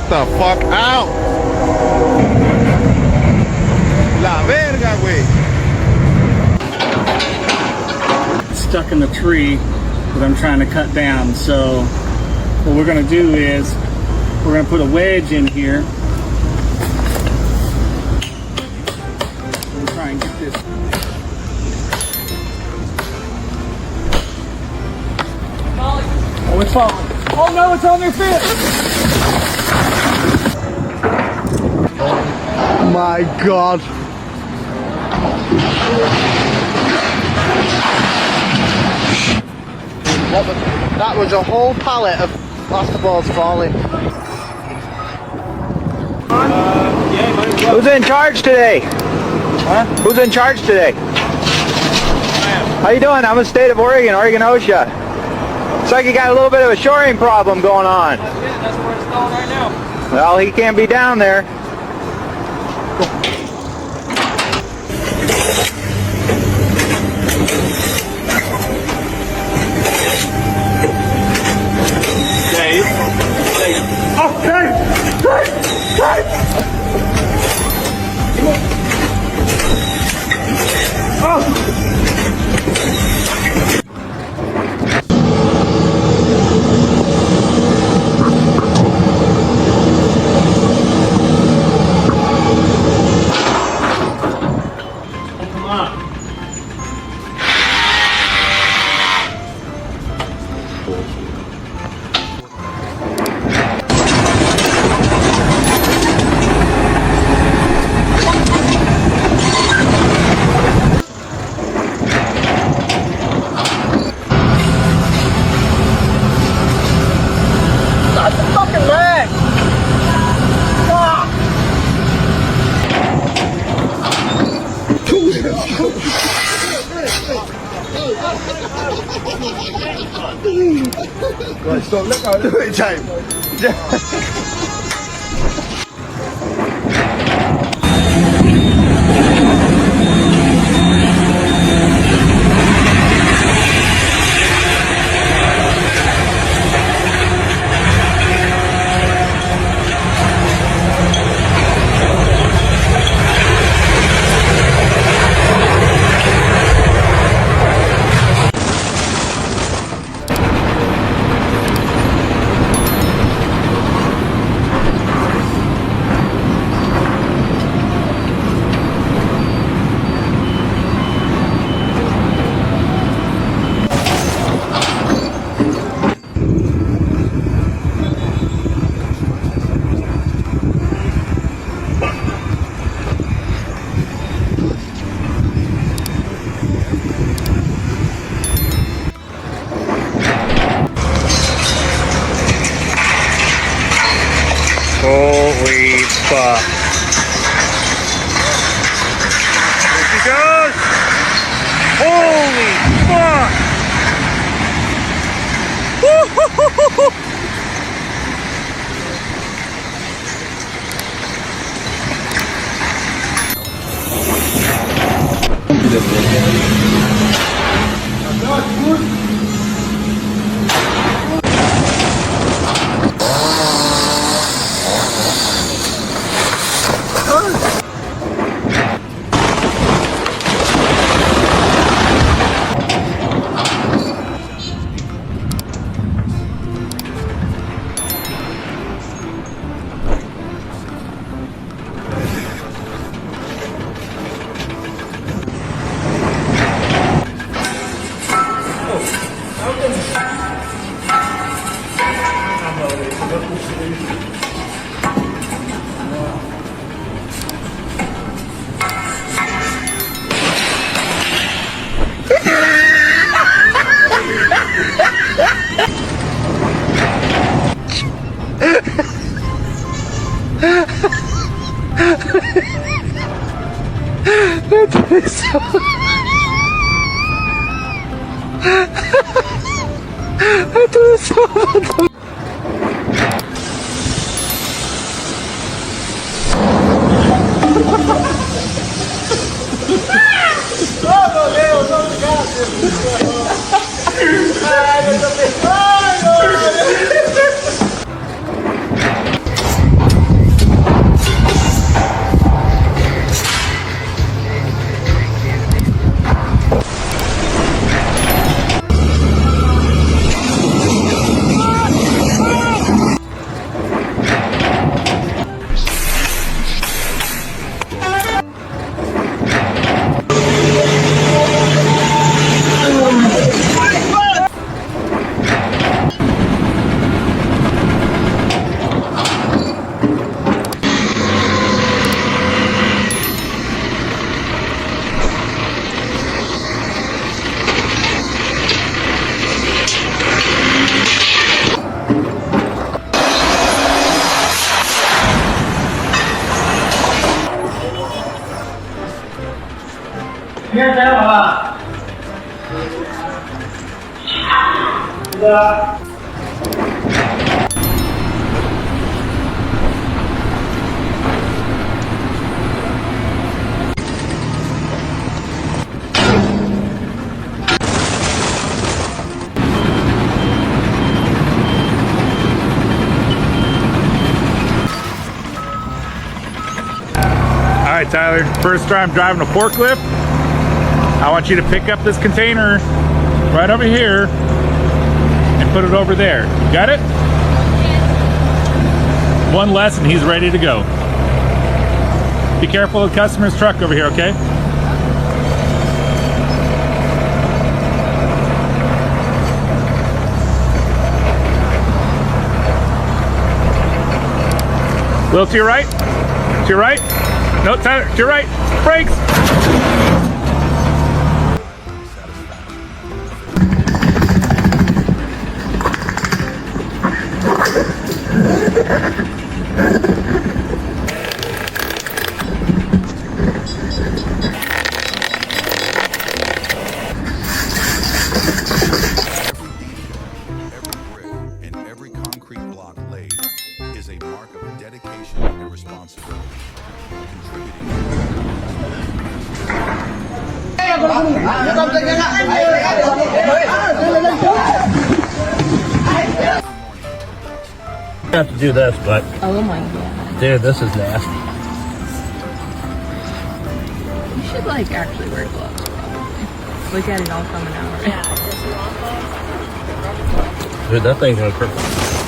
the fuck out. La verga, güey. Stuck in the tree that I'm trying to cut down. So what we're gonna do is we're gonna put a wedge in here and try and get this. Oh, it's falling. Oh no, it's on their fit. Oh my God. That was a whole pallet of plasterboards falling. Who's in charge today? Huh? Who's in charge today? How you doing? I'm in the state of Oregon, OSHA. Looks like you got a little bit of a shoring problem going on. That's where it's going right now. Well, he can't be down there. Dave. Oh, Dave! Dave! Oh! Rồi, stop, let go, look at it, James. Holy fuck. There she goes. Holy fuck. All right, Tyler, first time driving a forklift. I want you to pick up this container right over here and put it over there. You got it? One less and he's ready to go. Be careful of the customer's truck over here, okay? A little to your right? To your right? No, Tyler, to your right. Brakes! I have to do this, but Oh my god. dude, this is nasty. You should like actually wear gloves probably. Look at it all coming out. Yeah. Dude, that thing's gonna hurt.